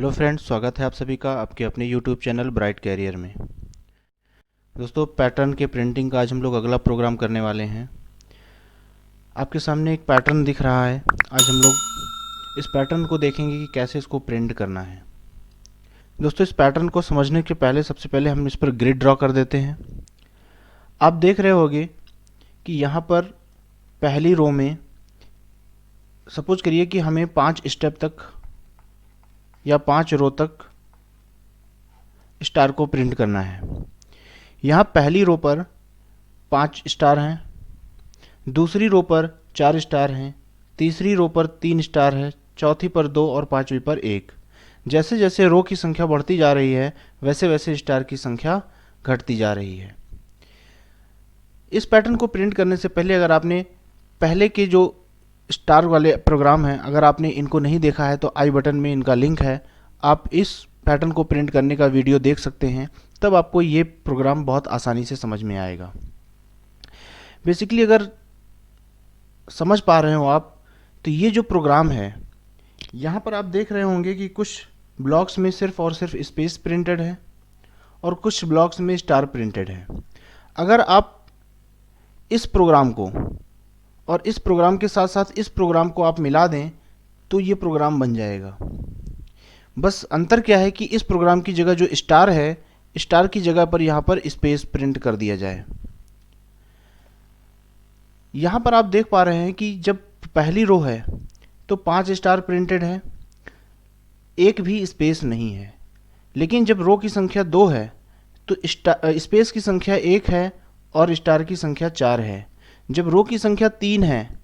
Hello friends, स्वागत है आप सभी का आपके अपने यूट्यूब चैनल ब्राइट कैरियर में। दोस्तों, पैटर्न के प्रिंटिंग का आज हम लोग अगला प्रोग्राम करने वाले हैं। आपके सामने एक पैटर्न दिख रहा है। आज हम लोग इस पैटर्न को देखेंगे कि कैसे इसको प्रिंट करना है। दोस्तों, इस पैटर्न को समझने के पहले सबसे पहले हम इस पर ग्रिड ड्रॉ कर देते हैं। आप देख रहे होंगे कि यहाँ पर पहली रो में सपोज करिए कि हमें 5 स्टेप तक या 5 रो तक स्टार को प्रिंट करना है। यहाँ पहली रो पर 5 स्टार हैं, दूसरी रो पर 4 स्टार हैं, तीसरी रो पर 3 स्टार है, चौथी पर 2 और पांचवी पर 1। जैसे जैसे रो की संख्या बढ़ती जा रही है वैसे वैसे स्टार की संख्या घटती जा रही है। इस पैटर्न को प्रिंट करने से पहले अगर आपने पहले के जो स्टार वाले प्रोग्राम हैं अगर आपने इनको नहीं देखा है तो आई बटन में इनका लिंक है, आप इस पैटर्न को प्रिंट करने का वीडियो देख सकते हैं। तब आपको ये प्रोग्राम बहुत आसानी से समझ में आएगा। बेसिकली अगर समझ पा रहे हो आप तो ये जो प्रोग्राम है यहाँ पर आप देख रहे होंगे कि कुछ ब्लॉक्स में सिर्फ और सिर्फ स्पेस प्रिंटेड है और कुछ ब्लॉक्स में स्टार प्रिंटेड है। अगर आप इस प्रोग्राम को और इस प्रोग्राम के साथ साथ इस प्रोग्राम को आप मिला दें तो ये प्रोग्राम बन जाएगा। बस अंतर क्या है कि इस प्रोग्राम की जगह जो स्टार है, स्टार की जगह पर यहाँ पर स्पेस प्रिंट कर दिया जाए। यहाँ पर आप देख पा रहे हैं कि जब पहली रो है तो 5 स्टार प्रिंटेड है, एक भी स्पेस नहीं है। लेकिन जब रो की संख्या 2 है तो स्पेस की संख्या 1 है और स्टार की संख्या 4 है। जब रो की संख्या 3 है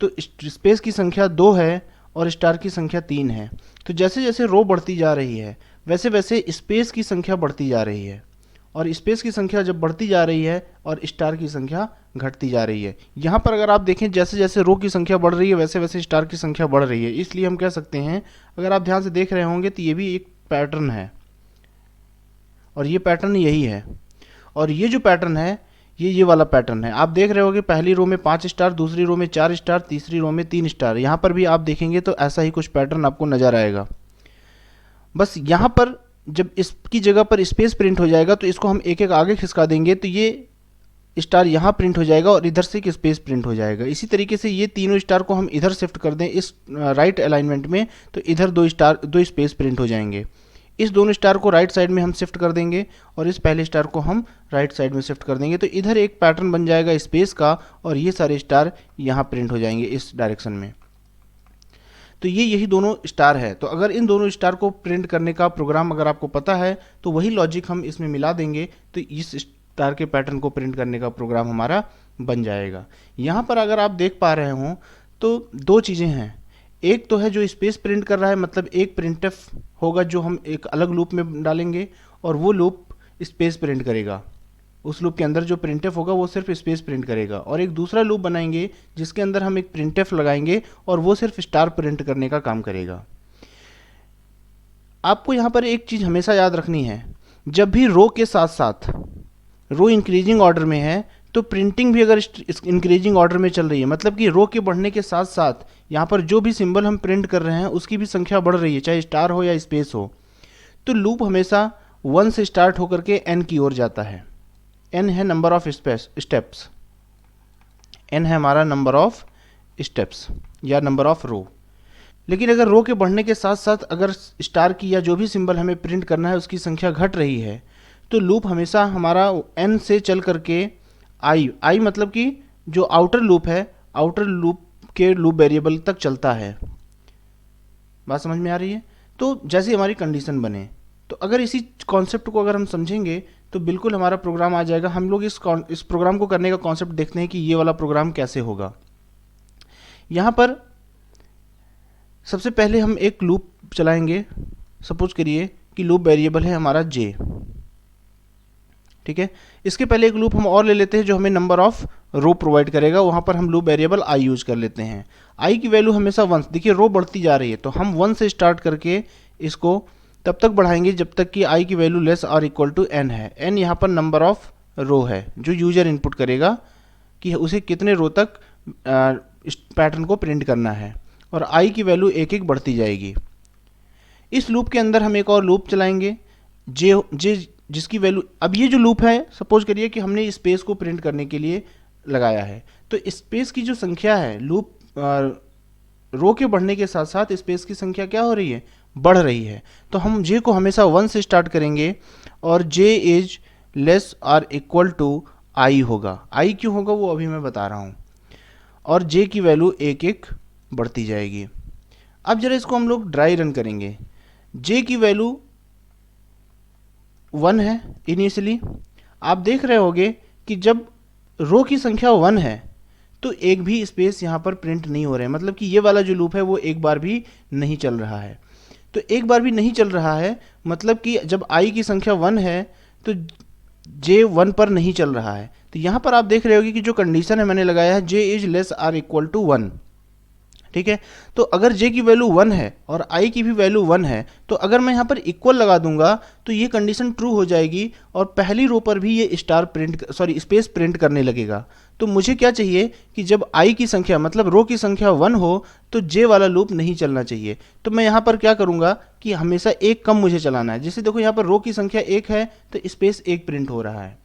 तो स्पेस की संख्या 2 है और स्टार की संख्या 3 है। तो जैसे जैसे रो बढ़ती जा रही है वैसे वैसे स्पेस की संख्या बढ़ती जा रही है और स्पेस की संख्या जब बढ़ती जा रही है और स्टार की संख्या घटती जा रही है। यहाँ पर अगर आप देखें जैसे जैसे रो की संख्या बढ़ रही है वैसे वैसे स्टार की संख्या बढ़ रही है। इसलिए हम कह सकते हैं, अगर आप ध्यान से देख रहे होंगे तो ये भी एक पैटर्न है और ये पैटर्न यही है। और ये जो पैटर्न है ये वाला पैटर्न है। आप देख रहे होंगे पहली रो में 5 स्टार, दूसरी रो में 4 स्टार, तीसरी रो में 3 स्टार। यहाँ पर भी आप देखेंगे तो ऐसा ही कुछ पैटर्न आपको नजर आएगा। बस यहाँ पर जब इसकी जगह पर स्पेस प्रिंट हो जाएगा तो इसको हम एक एक आगे खिसका देंगे तो ये स्टार यहाँ प्रिंट हो जाएगा और इधर से एक स्पेस प्रिंट हो जाएगा। इसी तरीके से ये तीनों स्टार को हम इधर शिफ्ट कर दें इस राइट अलाइनमेंट में तो इधर 2 स्पेस प्रिंट हो जाएंगे। इस दोनों स्टार को राइट साइड में हम शिफ्ट कर देंगे और इस पहले स्टार को हम राइट साइड में शिफ्ट कर देंगे तो इधर एक पैटर्न बन जाएगा स्पेस का और ये सारे स्टार यहाँ प्रिंट हो जाएंगे इस डायरेक्शन में। तो ये यही दोनों स्टार है। तो अगर इन दोनों स्टार को प्रिंट करने का प्रोग्राम अगर आपको पता है तो वही लॉजिक हम इसमें मिला देंगे तो इस स्टार के पैटर्न को प्रिंट करने का प्रोग्राम हमारा बन जाएगा। यहाँ पर अगर आप देख पा रहे हो तो 2 चीज़ें हैं। एक तो है जो स्पेस प्रिंट कर रहा है, मतलब एक प्रिंटफ होगा जो हम एक अलग लूप में डालेंगे और वो लूप स्पेस प्रिंट करेगा। उस लूप के अंदर जो प्रिंटफ होगा वो सिर्फ स्पेस प्रिंट करेगा। और एक दूसरा लूप बनाएंगे जिसके अंदर हम एक प्रिंटफ लगाएंगे और वो सिर्फ स्टार प्रिंट करने का काम करेगा। आपको यहाँ पर एक चीज़ हमेशा याद रखनी है, जब भी रो के साथ साथ रो इंक्रीजिंग ऑर्डर में है तो प्रिंटिंग भी अगर इंक्रीजिंग ऑर्डर में चल रही है, मतलब कि रो के बढ़ने के साथ साथ यहाँ पर जो भी सिंबल हम प्रिंट कर रहे हैं उसकी भी संख्या बढ़ रही है, चाहे स्टार हो या स्पेस हो, तो लूप हमेशा 1 से स्टार्ट होकर के n की ओर जाता है। n है नंबर ऑफ स्टेप्स, n है हमारा नंबर ऑफ स्टेप्स या नंबर ऑफ रो। लेकिन अगर रो के बढ़ने के साथ साथ अगर स्टार की या जो भी सिंबल हमें प्रिंट करना है उसकी संख्या घट रही है तो लूप हमेशा हमारा n से चल करके i मतलब कि जो आउटर लूप है, आउटर लूप के लूप वेरिएबल तक चलता है। बात समझ में आ रही है? तो जैसे हमारी कंडीशन बने, तो अगर इसी कॉन्सेप्ट को अगर हम समझेंगे तो बिल्कुल हमारा प्रोग्राम आ जाएगा। हम लोग इस प्रोग्राम को करने का कॉन्सेप्ट देखते हैं कि ये वाला प्रोग्राम कैसे होगा। यहाँ पर सबसे पहले हम एक लूप चलाएंगे। सपोज करिए कि लूप वेरिएबल है हमारा j, ठीक है। इसके पहले एक लूप हम और ले लेते हैं जो हमें नंबर ऑफ रो प्रोवाइड करेगा। वहाँ पर हम लूप वेरिएबल i यूज कर लेते हैं। i की वैल्यू हमेशा 1। देखिए रो बढ़ती जा रही है तो हम 1 से स्टार्ट करके इसको तब तक बढ़ाएंगे जब तक कि i की वैल्यू लेस और इक्वल टू n है। n यहाँ पर नंबर ऑफ रो है जो यूजर इनपुट करेगा कि उसे कितने रो तक इस पैटर्न को प्रिंट करना है और i की वैल्यू एक एक बढ़ती जाएगी। इस लूप के अंदर हम एक और लूप चलाएंगे जे जे जिसकी वैल्यू, अब ये जो लूप है सपोज करिए कि हमने स्पेस को प्रिंट करने के लिए लगाया है, तो स्पेस की जो संख्या है लूप रो के बढ़ने के साथ साथ स्पेस की संख्या क्या हो रही है, बढ़ रही है। तो हम जे को हमेशा 1 से स्टार्ट करेंगे और J is less or equal to I होगा। आई क्यों होगा वो अभी मैं बता रहा हूँ। और जे की वैल्यू एक एक बढ़ती जाएगी। अब जरा इसको हम लोग ड्राई रन करेंगे। जे की वैल्यू 1 है इनिशियली। आप देख रहे होगे कि जब रो की संख्या 1 है तो एक भी स्पेस यहाँ पर प्रिंट नहीं हो रहे हैं, मतलब कि ये वाला जो लूप है वो एक बार भी नहीं चल रहा है। तो एक बार भी नहीं चल रहा है मतलब कि जब आई की संख्या 1 है तो जे 1 पर नहीं चल रहा है। तो यहाँ पर आप देख रहे होगे कि जो कंडीशन है मैंने लगाया है J is less or equal to 1, ठीक है। तो अगर j की वैल्यू 1 है और i की भी वैल्यू 1 है तो अगर मैं यहाँ पर इक्वल लगा दूंगा तो ये कंडीशन ट्रू हो जाएगी और पहली रो पर भी ये स्पेस प्रिंट करने लगेगा। तो मुझे क्या चाहिए कि जब i की संख्या मतलब रो की संख्या 1 हो तो j वाला लूप नहीं चलना चाहिए। तो मैं यहाँ पर क्या करूँगा कि हमेशा एक कम मुझे चलाना है। जैसे देखो यहाँ पर रो की संख्या 1 है तो स्पेस 1 प्रिंट हो रहा है।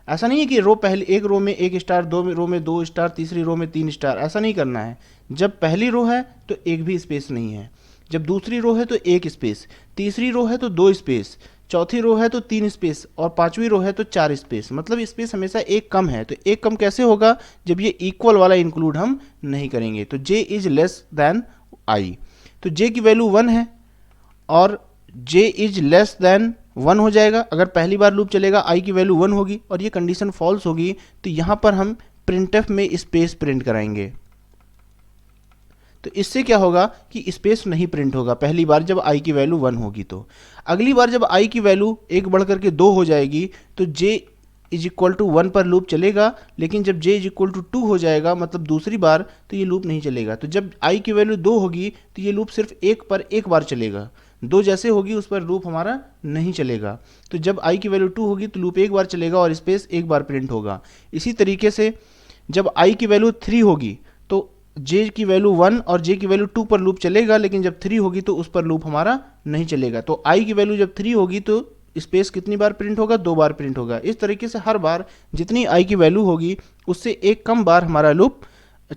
ऐसा नहीं है कि रो पहले एक रो में 1 स्टार, दो रो में 2 स्टार, तीसरी रो में 3 स्टार, ऐसा नहीं करना है। जब पहली रो है तो एक भी स्पेस नहीं है, जब दूसरी रो है तो 1 स्पेस, तीसरी रो है तो 2 स्पेस, चौथी रो है तो 3 स्पेस और पांचवी रो है तो 4 स्पेस। मतलब स्पेस हमेशा एक कम है। तो एक कम कैसे होगा, जब ये इक्वल वाला इंक्लूड हम नहीं करेंगे। तो j is less than i। तो j की वैल्यू 1 है और j इज लेस देन 1 हो जाएगा। अगर पहली बार लूप चलेगा i की वैल्यू 1 होगी और ये कंडीशन फॉल्स होगी तो यहाँ पर हम printf में स्पेस प्रिंट कराएंगे। तो इससे क्या होगा कि स्पेस नहीं प्रिंट होगा पहली बार जब i की वैल्यू 1 होगी। तो अगली बार जब i की वैल्यू एक बढ़ करके 2 हो जाएगी तो j इज इक्वल टू 1 पर लूप चलेगा, लेकिन जब j इज इक्वल टू 2 हो जाएगा मतलब दूसरी बार तो ये लूप नहीं चलेगा। तो जब i की वैल्यू 2 होगी तो ये लूप सिर्फ एक पर एक बार चलेगा, 2 जैसे होगी उस पर लूप हमारा नहीं चलेगा। तो जब i की वैल्यू 2 होगी तो लूप एक बार चलेगा और स्पेस एक बार प्रिंट होगा। इसी तरीके से जब i की वैल्यू 3 होगी तो j की वैल्यू 1 और j की वैल्यू 2 पर लूप चलेगा, लेकिन जब 3 होगी तो उस पर लूप हमारा नहीं चलेगा। तो i की वैल्यू जब 3 होगी तो स्पेस कितनी बार प्रिंट होगा, 2 बार प्रिंट होगा। इस तरीके से हर बार जितनी i की वैल्यू होगी उससे एक कम बार हमारा लूप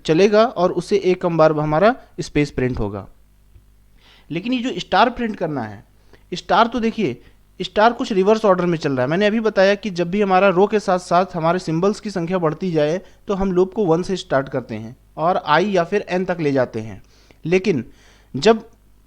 चलेगा और उससे एक कम बार हमारा स्पेस प्रिंट होगा। लेकिन ये जो स्टार प्रिंट करना है, स्टार तो देखिए स्टार कुछ रिवर्स ऑर्डर में चल रहा है। मैंने अभी बताया कि जब भी हमारा रो के साथ साथ हमारे सिंबल्स की संख्या बढ़ती जाए तो हम लूप को 1 से स्टार्ट करते हैं और i या फिर n तक ले जाते हैं। लेकिन जब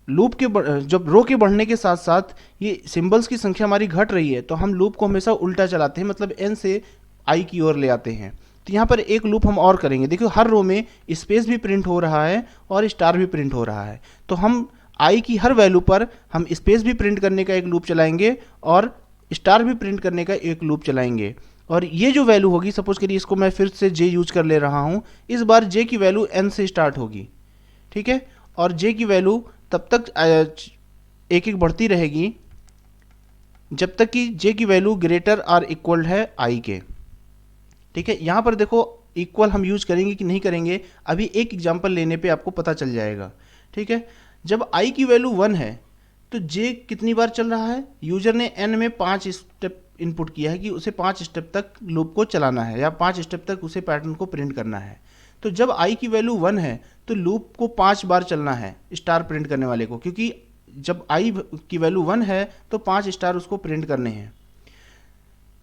जब रो के बढ़ने के साथ साथ ये सिंबल्स की संख्या हमारी घट रही है तो हम लूप को हमेशा उल्टा चलाते हैं, मतलब n से i की ओर ले आते हैं। तो यहाँ पर एक लूप हम और करेंगे। देखिए हर रो में स्पेस भी प्रिंट हो रहा है और स्टार भी प्रिंट हो रहा है। तो हम i की हर वैल्यू पर हम स्पेस भी प्रिंट करने का एक लूप चलाएंगे और स्टार भी प्रिंट करने का एक लूप चलाएंगे। और ये जो वैल्यू होगी, सपोज करिए इसको मैं फिर से j यूज कर ले रहा हूँ, इस बार j की वैल्यू n से स्टार्ट होगी, ठीक है। और j की वैल्यू तब तक एक एक बढ़ती रहेगी जब तक कि j की वैल्यू ग्रेटर आर इक्वल है i के, ठीक है। यहाँ पर देखो इक्वल हम यूज करेंगे कि नहीं करेंगे, अभी एक एग्जाम्पल लेने पे आपको पता चल जाएगा, ठीक है। जब i की वैल्यू 1 है तो j कितनी बार चल रहा है, यूजर ने n में 5 स्टेप इनपुट किया है कि उसे 5 स्टेप तक लूप को चलाना है या 5 स्टेप तक उसे पैटर्न को प्रिंट करना है। तो जब i की वैल्यू 1 है तो लूप को 5 बार चलना है स्टार प्रिंट करने वाले को, क्योंकि जब i की वैल्यू 1 है तो 5 स्टार उसको प्रिंट करने हैं।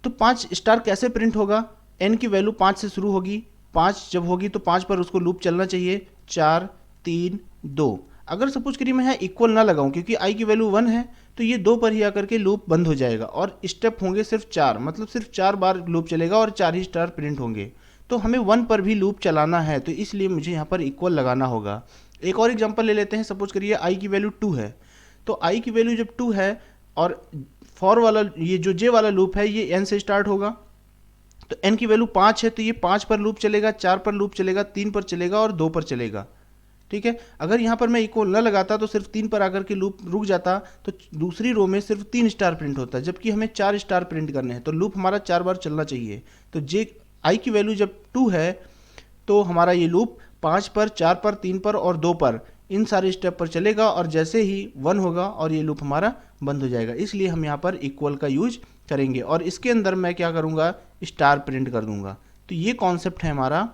तो 5 स्टार कैसे प्रिंट होगा, n की वैल्यू 5 से शुरू होगी, 5 जब होगी तो 5 पर उसको लूप चलना चाहिए, 4 3 2। अगर सपोज करिए मैं यहाँ इक्वल ना लगाऊं क्योंकि i की वैल्यू 1 है तो ये 2 पर ही आकर के लूप बंद हो जाएगा और स्टेप होंगे सिर्फ 4, मतलब सिर्फ 4 बार लूप चलेगा और 4 ही स्टार प्रिंट होंगे। तो हमें 1 पर भी लूप चलाना है तो इसलिए मुझे यहाँ पर इक्वल लगाना होगा। एक और एग्जांपल ले लेते हैं। सपोज करिए i की वैल्यू 2 है, तो i की वैल्यू जब 2 है और फॉर वाला ये जो j वाला लूप है ये n से स्टार्ट होगा, तो n की वैल्यू 5 है तो ये 5 पर लूप चलेगा, 4 पर लूप चलेगा, 3 पर चलेगा और 2 पर चलेगा, ठीक है। अगर यहाँ पर मैं इक्वल न लगाता तो सिर्फ 3 पर आकर के लूप रुक जाता तो दूसरी रो में सिर्फ 3 स्टार प्रिंट होता, जबकि हमें 4 स्टार प्रिंट करने हैं तो लूप हमारा 4 बार चलना चाहिए। तो i की वैल्यू जब 2 है तो हमारा ये लूप 5 पर, 4 पर, 3 पर और 2 पर इन सारे स्टेप पर चलेगा और जैसे ही 1 होगा और ये लूप हमारा बंद हो जाएगा। इसलिए हम यहाँ पर इक्वल का यूज करेंगे और इसके अंदर मैं क्या करूँगा, स्टार प्रिंट कर दूंगा। तो ये कॉन्सेप्ट है हमारा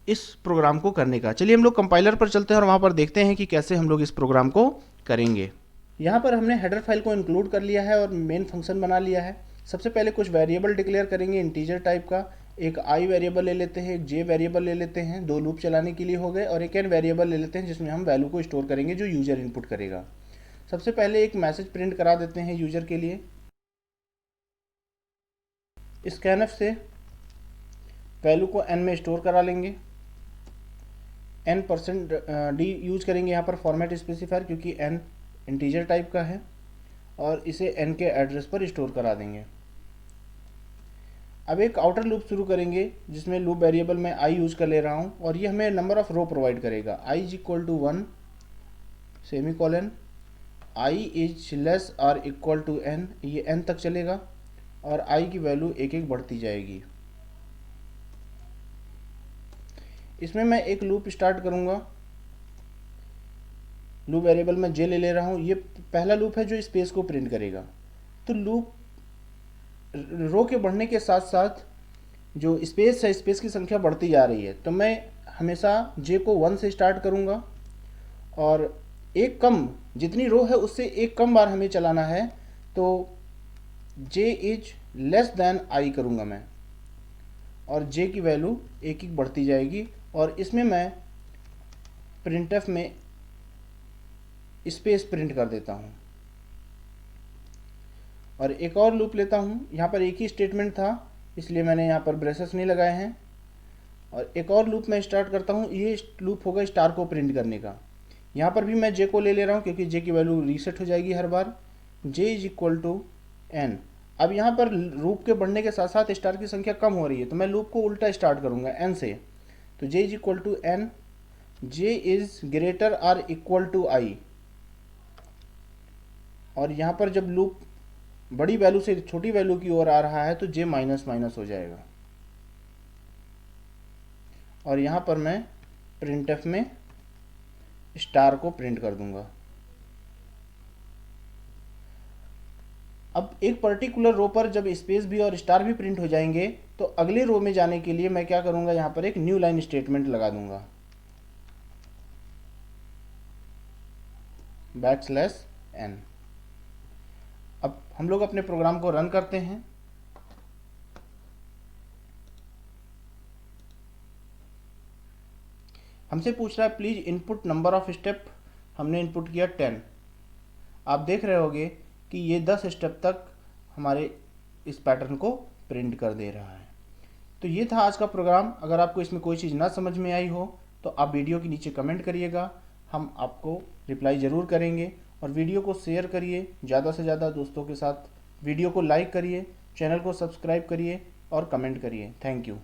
इस प्रोग्राम को करने का। चलिए हम लोग कंपाइलर पर चलते हैं और वहाँ पर देखते हैं कि कैसे हम लोग इस प्रोग्राम को करेंगे। यहाँ पर हमने हेडर फाइल को इंक्लूड कर लिया है और मेन फंक्शन बना लिया है। सबसे पहले कुछ वेरिएबल डिक्लेयर करेंगे इंटीजर टाइप का। एक आई वेरिएबल ले लेते हैं, एक जे वेरिएबल ले लेते हैं, 2 लूप चलाने के लिए हो गए, और एक एन वेरिएबल ले लेते हैं जिसमें हम वैल्यू को स्टोर करेंगे जो यूजर इनपुट करेगा। सबसे पहले एक मैसेज प्रिंट करा देते हैं यूजर के लिए। स्कैनफ से वैल्यू को एन में स्टोर करा लेंगे। n%d यूज करेंगे यहाँ पर फॉर्मेट स्पेसिफायर, क्योंकि n इंटीजर टाइप का है, और इसे n के एड्रेस पर स्टोर करा देंगे। अब एक आउटर लूप शुरू करेंगे जिसमें लूप वेरिएबल में i यूज कर ले रहा हूँ और ये हमें नंबर ऑफ रो प्रोवाइड करेगा। i is equal to 1 semicolon, i is less और इक्वल टू n, ये n तक चलेगा और i की वैल्यू एक एक बढ़ती जाएगी। इसमें मैं एक लूप स्टार्ट करूंगा। लूप वेरिएबल में जे ले रहा हूँ। ये पहला लूप है जो स्पेस को प्रिंट करेगा। तो लूप रो के बढ़ने के साथ साथ जो स्पेस है, स्पेस की संख्या बढ़ती जा रही है। तो मैं हमेशा जे को 1 से स्टार्ट करूंगा और एक कम, जितनी रो है उससे एक कम बार हमें चलाना है, तो J is less then I करूंगा मैं, और जे की वैल्यू एक एक बढ़ती जाएगी। और इसमें मैं प्रिंटफ में स्पेस प्रिंट कर देता हूँ। और एक और लूप लेता हूँ। यहाँ पर एक ही स्टेटमेंट था इसलिए मैंने यहाँ पर ब्रेसेस नहीं लगाए हैं। और एक और लूप मैं स्टार्ट करता हूँ। ये लूप होगा स्टार को प्रिंट करने का। यहाँ पर भी मैं जे को ले रहा हूँ क्योंकि जे की वैल्यू रीसेट हो जाएगी हर बार। जे इज इक्वल टू एन। अब यहाँ पर लूप के बढ़ने के साथ साथ स्टार की संख्या कम हो रही है, तो मैं लूप को उल्टा स्टार्ट करूँगा एन से। तो J is equal to N, J is greater or equal to I. और यहाँ पर जब लूप बड़ी वैल्यू से छोटी वैल्यू की ओर आ रहा है तो जे माइनस माइनस हो जाएगा। और यहाँ पर मैं प्रिंटफ में स्टार को प्रिंट कर दूंगा। अब एक पर्टिकुलर रो पर जब स्पेस भी और स्टार भी प्रिंट हो जाएंगे तो अगले रो में जाने के लिए मैं क्या करूंगा, यहाँ पर एक न्यू लाइन स्टेटमेंट लगा दूंगा, \n। अब हम लोग अपने प्रोग्राम को रन करते हैं। हमसे पूछ रहा है please input number of step. हमने इनपुट किया 10। आप देख रहे होंगे कि ये 10 स्टेप तक हमारे इस पैटर्न को प्रिंट कर दे रहा है। तो ये था आज का प्रोग्राम। अगर आपको इसमें कोई चीज़ ना समझ में आई हो तो आप वीडियो के नीचे कमेंट करिएगा, हम आपको रिप्लाई ज़रूर करेंगे। और वीडियो को शेयर करिए ज़्यादा से ज़्यादा दोस्तों के साथ। वीडियो को लाइक करिए, चैनल को सब्सक्राइब करिए और कमेंट करिए। Thank you.